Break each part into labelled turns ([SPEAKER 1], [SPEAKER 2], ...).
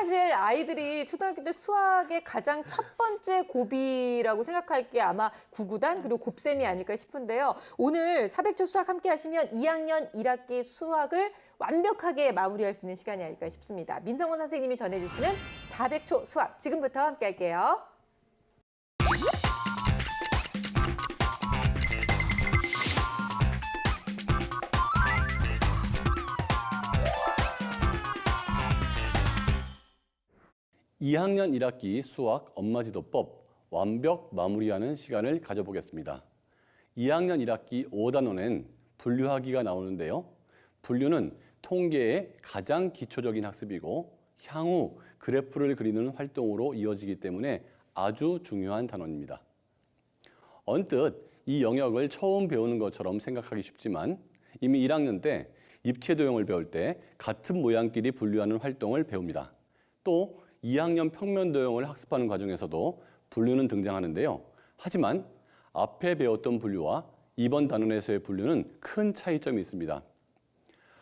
[SPEAKER 1] 사실 아이들이 초등학교 때 수학의 가장 첫 번째 고비라고 생각할 게 아마 구구단 그리고 곱셈이 아닐까 싶은데요. 오늘 400초 수학 함께 하시면 2학년 1학기 수학을 완벽하게 마무리할 수 있는 시간이 아닐까 싶습니다. 민성원 선생님이 전해주시는 400초 수학 지금부터 함께 할게요.
[SPEAKER 2] 2학년 1학기 수학 엄마지도법 완벽 마무리하는 시간을 가져보겠습니다. 2학년 1학기 5단원엔 분류하기가 나오는데요. 분류는 통계의 가장 기초적인 학습이고 향후 그래프를 그리는 활동으로 이어지기 때문에 아주 중요한 단원입니다. 언뜻 이 영역을 처음 배우는 것처럼 생각하기 쉽지만 이미 1학년 때 입체 도형을 배울 때 같은 모양끼리 분류하는 활동을 배웁니다. 또 2학년 평면 도형을 학습하는 과정에서도 분류는 등장하는데요. 하지만 앞에 배웠던 분류와 이번 단원에서의 분류는 큰 차이점이 있습니다.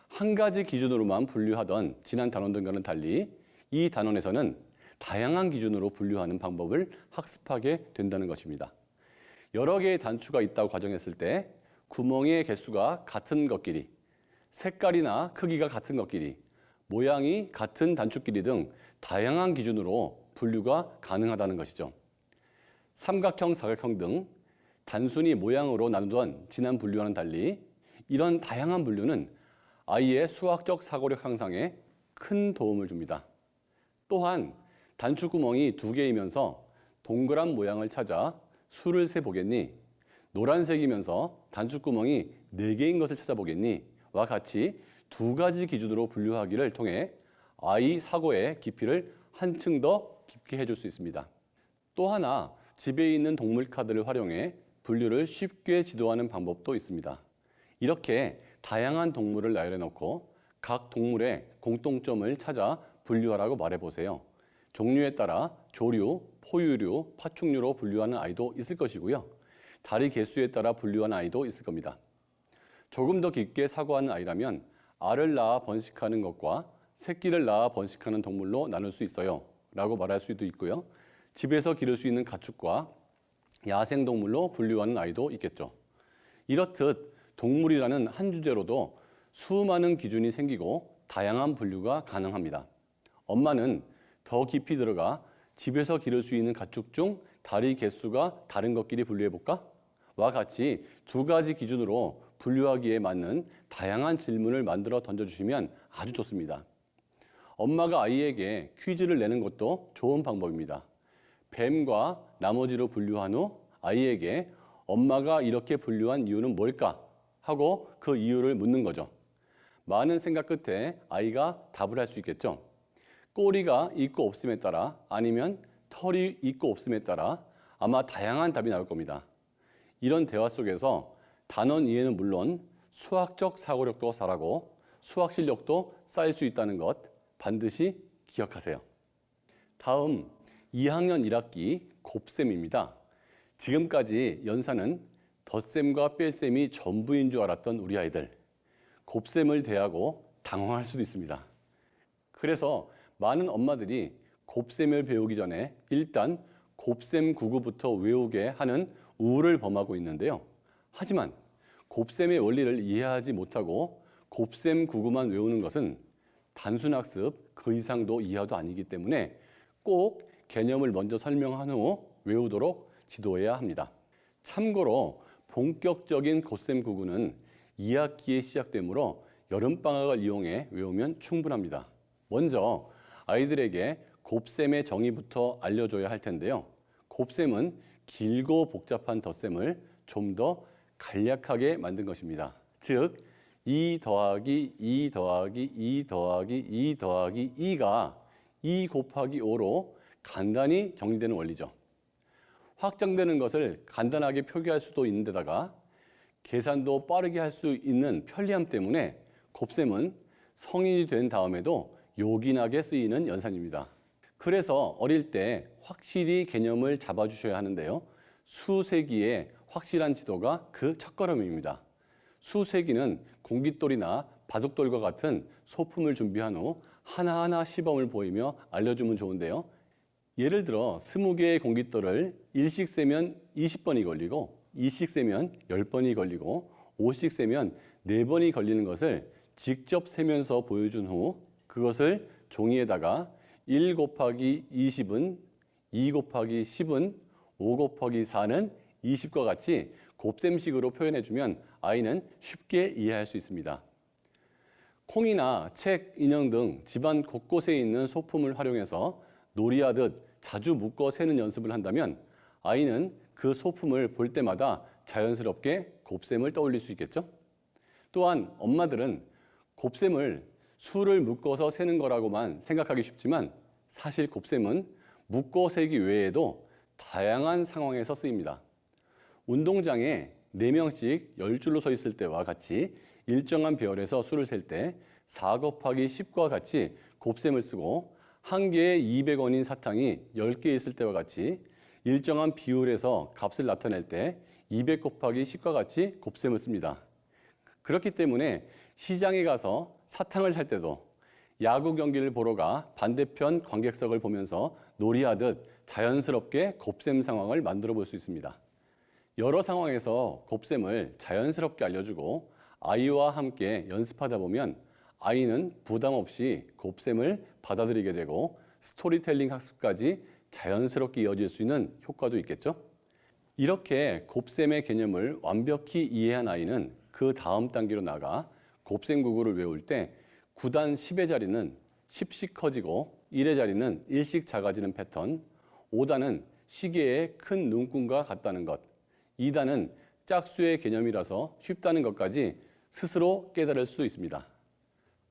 [SPEAKER 2] 한 가지 기준으로만 분류하던 지난 단원들과는 달리 이 단원에서는 다양한 기준으로 분류하는 방법을 학습하게 된다는 것입니다. 여러 개의 단추가 있다고 가정했을 때 구멍의 개수가 같은 것끼리, 색깔이나 크기가 같은 것끼리, 모양이 같은 단추끼리 등 다양한 기준으로 분류가 가능하다는 것이죠. 삼각형, 사각형 등 단순히 모양으로 나누던 지난 분류와는 달리 이런 다양한 분류는 아이의 수학적 사고력 향상에 큰 도움을 줍니다. 또한 단추구멍이 2개이면서 동그란 모양을 찾아 수를 세보겠니? 노란색이면서 단추구멍이 4개인 것을 찾아보겠니? 와 같이 2가지 기준으로 분류하기를 통해 아이 사고의 깊이를 한층 더 깊게 해줄 수 있습니다. 또 하나 집에 있는 동물 카드를 활용해 분류를 쉽게 지도하는 방법도 있습니다. 이렇게 다양한 동물을 나열해 놓고 각 동물의 공통점을 찾아 분류하라고 말해보세요. 종류에 따라 조류, 포유류, 파충류로 분류하는 아이도 있을 것이고요. 다리 개수에 따라 분류하는 아이도 있을 겁니다. 조금 더 깊게 사고하는 아이라면 알을 낳아 번식하는 것과 새끼를 낳아 번식하는 동물로 나눌 수 있어요 라고 말할 수도 있고요. 집에서 기를 수 있는 가축과 야생동물로 분류하는 아이도 있겠죠. 이렇듯 동물이라는 한 주제로도 수많은 기준이 생기고 다양한 분류가 가능합니다. 엄마는 더 깊이 들어가 집에서 기를 수 있는 가축 중 다리 개수가 다른 것끼리 분류해볼까? 와 같이 2가지 기준으로 분류하기에 맞는 다양한 질문을 만들어 던져주시면 아주 좋습니다. 엄마가 아이에게 퀴즈를 내는 것도 좋은 방법입니다. 뱀과 나머지로 분류한 후 아이에게 엄마가 이렇게 분류한 이유는 뭘까? 하고 그 이유를 묻는 거죠. 많은 생각 끝에 아이가 답을 할 수 있겠죠. 꼬리가 있고 없음에 따라 아니면 털이 있고 없음에 따라 아마 다양한 답이 나올 겁니다. 이런 대화 속에서 단원 이해는 물론 수학적 사고력도 잘하고 수학 실력도 쌓일 수 있다는 것 반드시 기억하세요. 다음 2학년 1학기 곱셈입니다. 지금까지 연산은 덧셈과 뺄셈이 전부인 줄 알았던 우리 아이들. 곱셈을 대하고 당황할 수도 있습니다. 그래서 많은 엄마들이 곱셈을 배우기 전에 일단 곱셈 구구부터 외우게 하는 우를 범하고 있는데요. 하지만 곱셈의 원리를 이해하지 못하고 곱셈 구구만 외우는 것은 단순 학습 그 이상도 이하도 아니기 때문에 꼭 개념을 먼저 설명한 후 외우도록 지도해야 합니다. 참고로 본격적인 곱셈 구구는 2학기에 시작되므로 여름방학을 이용해 외우면 충분합니다. 먼저 아이들에게 곱셈의 정의부터 알려줘야 할 텐데요. 곱셈은 길고 복잡한 덧셈을 좀 더 간략하게 만든 것입니다. 즉, 2 더하기 2 더하기 2 더하기 2 더하기 2가 2 곱하기 5로 간단히 정리되는 원리죠. 확장되는 것을 간단하게 표기할 수도 있는 데다가 계산도 빠르게 할 수 있는 편리함 때문에 곱셈은 성인이 된 다음에도 요긴하게 쓰이는 연산입니다. 그래서 어릴 때 확실히 개념을 잡아주셔야 하는데요. 수세기의 확실한 지도가 그 첫걸음입니다. 수세기는 공깃돌이나 바둑돌과 같은 소품을 준비한 후 하나하나 시범을 보이며 알려주면 좋은데요. 예를 들어 20개의 공깃돌을 1씩 세면 20번이 걸리고 2씩 세면 10번이 걸리고 5씩 세면 4번이 걸리는 것을 직접 세면서 보여준 후 그것을 종이에다가 1 곱하기 20은 2 곱하기 10은 5 곱하기 4는 20과 같이 곱셈식으로 표현해주면 아이는 쉽게 이해할 수 있습니다. 콩이나 책, 인형 등 집안 곳곳에 있는 소품을 활용해서 놀이하듯 자주 묶어 세는 연습을 한다면 아이는 그 소품을 볼 때마다 자연스럽게 곱셈을 떠올릴 수 있겠죠? 또한 엄마들은 곱셈을 수를 묶어서 세는 거라고만 생각하기 쉽지만 사실 곱셈은 묶어 세기 외에도 다양한 상황에서 쓰입니다. 운동장에 4명씩 10줄로 서 있을 때와 같이 일정한 배열에서 수를 셀 때 4 곱하기 10과 같이 곱셈을 쓰고 한 개에 200원인 사탕이 10개 있을 때와 같이 일정한 비율에서 값을 나타낼 때 200 곱하기 10과 같이 곱셈을 씁니다. 그렇기 때문에 시장에 가서 사탕을 살 때도 야구 경기를 보러 가 반대편 관객석을 보면서 놀이하듯 자연스럽게 곱셈 상황을 만들어 볼 수 있습니다. 여러 상황에서 곱셈을 자연스럽게 알려주고 아이와 함께 연습하다 보면 아이는 부담 없이 곱셈을 받아들이게 되고 스토리텔링 학습까지 자연스럽게 이어질 수 있는 효과도 있겠죠? 이렇게 곱셈의 개념을 완벽히 이해한 아이는 그 다음 단계로 나가 곱셈 구구를 외울 때 9단 10의 자리는 10씩 커지고 1의 자리는 1씩 작아지는 패턴, 5단은 시계의 큰 눈금과 같다는 것, 2단은 짝수의 개념이라서 쉽다는 것까지 스스로 깨달을 수 있습니다.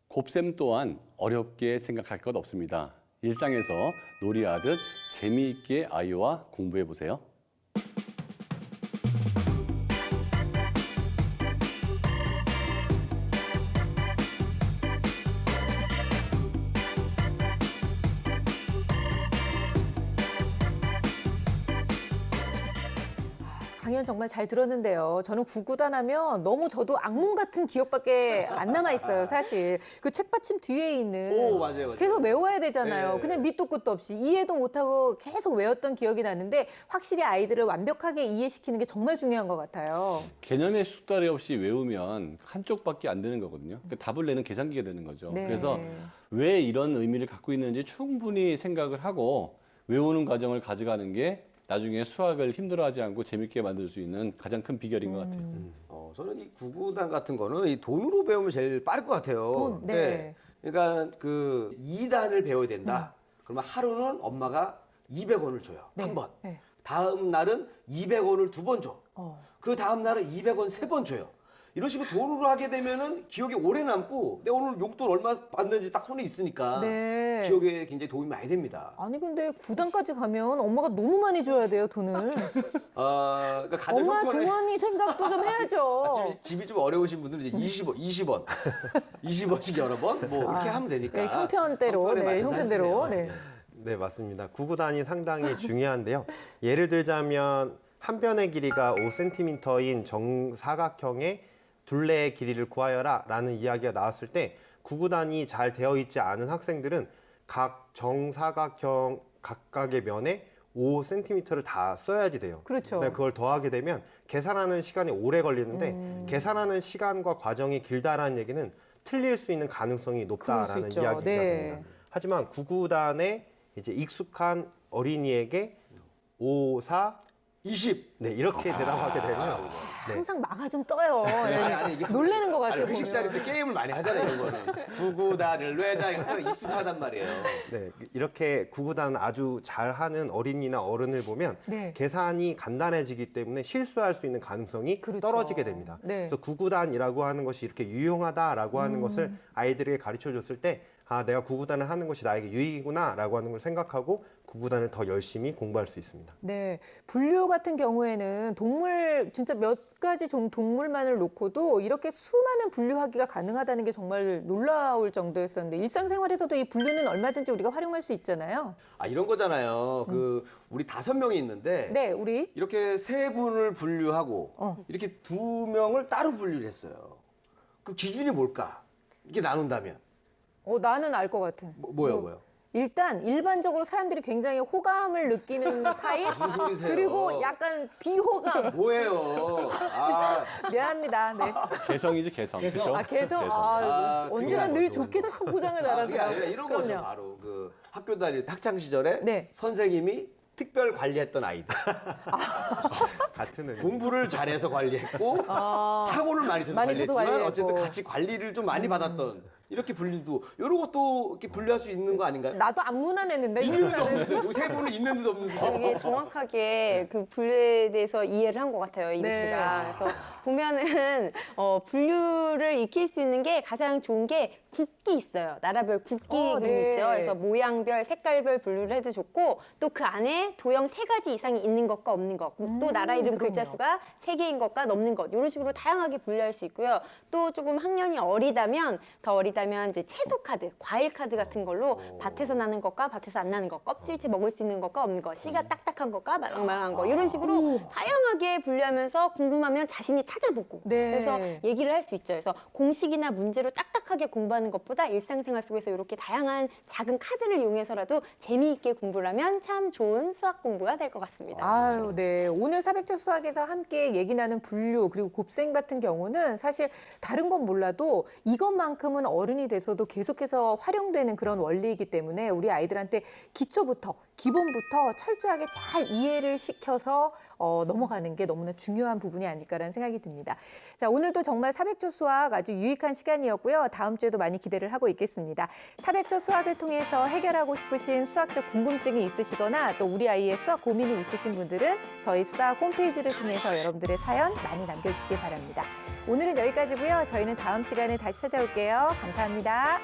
[SPEAKER 2] 곱셈 또한 어렵게 생각할 것 없습니다. 일상에서 놀이하듯 재미있게 아이와 공부해 보세요.
[SPEAKER 1] 강연 정말 잘 들었는데요. 저는 구구단 하면 너무 저도 악몽 같은 기억밖에 안 남아 있어요, 사실. 그 책받침 뒤에 있는
[SPEAKER 3] 오, 맞아요.
[SPEAKER 1] 계속 외워야 되잖아요.
[SPEAKER 3] 네.
[SPEAKER 1] 그냥 밑도 끝도 없이 이해도 못하고 계속 외웠던 기억이 나는데 확실히 아이들을 완벽하게 이해시키는 게 정말 중요한 것 같아요.
[SPEAKER 2] 개념의 숙달이 없이 외우면 한쪽밖에 안 되는 거거든요. 그러니까 답을 내는 계산기가 되는 거죠.
[SPEAKER 1] 네.
[SPEAKER 2] 그래서 왜 이런 의미를 갖고 있는지 충분히 생각을 하고 외우는 과정을 가져가는 게 나중에 수학을 힘들어하지 않고 재밌게 만들 수 있는 가장 큰 비결인 것 같아요.
[SPEAKER 3] 저는 이 구구단 같은 거는 이 돈으로 배우면 제일 빠를 것 같아요.
[SPEAKER 1] 돈, 네.
[SPEAKER 3] 그러니까 그 2단을 배워야 된다. 그러면 하루는 엄마가 200원을 줘요.
[SPEAKER 1] 네.
[SPEAKER 3] 한 번.
[SPEAKER 1] 네.
[SPEAKER 3] 다음 날은 200원을 2번 줘.
[SPEAKER 1] 어.
[SPEAKER 3] 그 다음 날은 200원 3번 줘요. 이런 식으로 돈으로 하게 되면은 기억에 오래 남고 내가 오늘 용돈 얼마 받는지 딱 손에 있으니까
[SPEAKER 1] 네.
[SPEAKER 3] 기억에 굉장히 도움이 많이 됩니다.
[SPEAKER 1] 아니 근데 구단까지 가면 엄마가 너무 많이 줘야 돼요, 돈을.
[SPEAKER 3] 그러니까 가장
[SPEAKER 1] 엄마
[SPEAKER 3] 형편에
[SPEAKER 1] 주머니 생각도 좀 해야죠.
[SPEAKER 3] 집이 좀 어려우신 분들은 이제 20원, 20원씩 여러 번 뭐 이렇게 하면 되니까.
[SPEAKER 1] 네, 형편대로,
[SPEAKER 3] 형편에
[SPEAKER 1] 네,
[SPEAKER 3] 맞춰서
[SPEAKER 1] 형편대로.
[SPEAKER 3] 해주세요.
[SPEAKER 1] 네.
[SPEAKER 4] 네, 맞습니다. 구구단이 상당히 중요한데요. 예를 들자면 한 변의 길이가 5cm인 정사각형의 둘레의 길이를 구하여라 라는 이야기가 나왔을 때 구구단이 잘 되어 있지 않은 학생들은 각 정사각형 각각의 면에 5cm를 다 써야지 돼요.
[SPEAKER 1] 그렇죠.
[SPEAKER 4] 네, 그걸 더하게 되면 계산하는 시간이 오래 걸리는데 계산하는 시간과 과정이 길다라는 얘기는 틀릴 수 있는 가능성이 높다라는
[SPEAKER 1] 그럴 수 있죠.
[SPEAKER 4] 이야기가
[SPEAKER 1] 네.
[SPEAKER 4] 됩니다. 하지만 구구단에 이제 익숙한 어린이에게 5, 4,
[SPEAKER 3] 20.
[SPEAKER 4] 네, 이렇게 대답하게 되면 네.
[SPEAKER 1] 항상 마가 좀 떠요.
[SPEAKER 3] 아니, 이게
[SPEAKER 1] 놀래는 것 같아요.
[SPEAKER 3] 회식
[SPEAKER 1] 보면.
[SPEAKER 3] 자리 때 게임을 많이 하잖아요, 이런 거는. 구구단을 뇌자 항상 익숙하단 말이에요.
[SPEAKER 4] 네, 이렇게 구구단 아주 잘하는 어린이나 어른을 보면
[SPEAKER 1] 네.
[SPEAKER 4] 계산이 간단해지기 때문에 실수할 수 있는 가능성이
[SPEAKER 1] 그렇죠.
[SPEAKER 4] 떨어지게 됩니다.
[SPEAKER 1] 네.
[SPEAKER 4] 그래서 구구단이라고 하는 것이 이렇게 유용하다라고 하는 것을 아이들에게 가르쳐 줬을 때 아, 내가 구구단을 하는 것이 나에게 유익이구나라고 하는 걸 생각하고 구구단을 더 열심히 공부할 수 있습니다.
[SPEAKER 1] 네, 분류 같은 경우에는 동물 진짜 몇 가지 동물만을 놓고도 이렇게 수많은 분류하기가 가능하다는 게 정말 놀라울 정도였었는데 일상생활에서도 이 분류는 얼마든지 우리가 활용할 수 있잖아요.
[SPEAKER 3] 이런 거잖아요. 그 우리 5명이 있는데
[SPEAKER 1] 네, 우리
[SPEAKER 3] 이렇게 3분을 분류하고 이렇게 2명을 따로 분류를 했어요. 그 기준이 뭘까? 이렇게 나눈다면.
[SPEAKER 1] 나는 알 것 같아.
[SPEAKER 3] 뭐요?
[SPEAKER 1] 일단 일반적으로 사람들이 굉장히 호감을 느끼는 타입,
[SPEAKER 3] 무슨 소리세요?
[SPEAKER 1] 그리고 약간 비호감.
[SPEAKER 3] 뭐예요? 아,
[SPEAKER 1] 미안합니다. 네.
[SPEAKER 2] 개성이지 개성. 그렇죠?
[SPEAKER 1] 개성. 언제나
[SPEAKER 3] 그게
[SPEAKER 1] 늘
[SPEAKER 3] 아니고
[SPEAKER 1] 좋게 참 포장을
[SPEAKER 3] 그게
[SPEAKER 1] 알아서요.
[SPEAKER 3] 아니라 이런 거죠. 바로 그 학교 다닐 때 학창 시절에
[SPEAKER 1] 네.
[SPEAKER 3] 선생님이 특별 관리했던 아이들.
[SPEAKER 4] 같은 의미.
[SPEAKER 3] 공부를 잘해서 관리했고 사고를 많이 쳐서
[SPEAKER 1] 많이 쳐서
[SPEAKER 3] 관리했지만
[SPEAKER 1] 관리했고.
[SPEAKER 3] 어쨌든 같이 관리를 좀 많이 받았던 이렇게 분리도 이런 것도 이렇게 분류할 수 있는 거 아닌가요?
[SPEAKER 1] 나도 안 무난했는데.
[SPEAKER 3] 있는 듯 없는 듯. 요세 분은 있는 듯 없는 듯.
[SPEAKER 5] 되게 정확하게 그 분류에 대해서 이해를 한 것 같아요, 이미
[SPEAKER 1] 네.
[SPEAKER 5] 씨가. 그래서 보면은 분류를 익힐 수 있는 게 가장 좋은 게 국기 있어요. 나라별 국기
[SPEAKER 1] 네.
[SPEAKER 5] 있죠. 그래서 모양별, 색깔별 분류를 해도 좋고 또 그 안에 도형 3가지 이상이 있는 것과 없는 것, 또 나라 이름 글자
[SPEAKER 1] 그럼요.
[SPEAKER 5] 수가 3개인 것과 넘는 것 이런 식으로 다양하게 분류할 수 있고요. 또 조금 학년이 어리다면 이제 채소 카드, 과일 카드 같은 걸로 밭에서 나는 것과 밭에서 안 나는 것, 껍질째 먹을 수 있는 것과 없는 것, 씨가 딱딱한 것과 말랑말랑한 것 이런 식으로 다양하게 분류하면서 궁금하면 자신이 찾아보고
[SPEAKER 1] 네.
[SPEAKER 5] 그래서 얘기를 할 수 있죠. 그래서 공식이나 문제로 딱딱하게 공부하는 것보다 일상생활 속에서 이렇게 다양한 작은 카드를 이용해서라도 재미있게 공부를 하면 참 좋은 수학 공부가 될 것 같습니다.
[SPEAKER 1] 아유, 네. 오늘 400초 수학에서 함께 얘기 나눈 분류 그리고 곱셈 같은 경우는 사실 다른 건 몰라도 이것만큼은 어른이 돼서도 계속해서 활용되는 그런 원리이기 때문에 우리 아이들한테 기초부터 기본부터 철저하게 잘 이해를 시켜서 넘어가는 게 너무나 중요한 부분이 아닐까라는 생각이 듭니다. 자, 오늘도 정말 400초 수학 아주 유익한 시간이었고요. 다음 주에도 많이 기대를 하고 있겠습니다. 400초 수학을 통해서 해결하고 싶으신 수학적 궁금증이 있으시거나 또 우리 아이의 수학 고민이 있으신 분들은 저희 수학 홈페이지를 통해서 여러분들의 사연 많이 남겨주시기 바랍니다. 오늘은 여기까지고요. 저희는 다음 시간에 다시 찾아올게요. 감사합니다.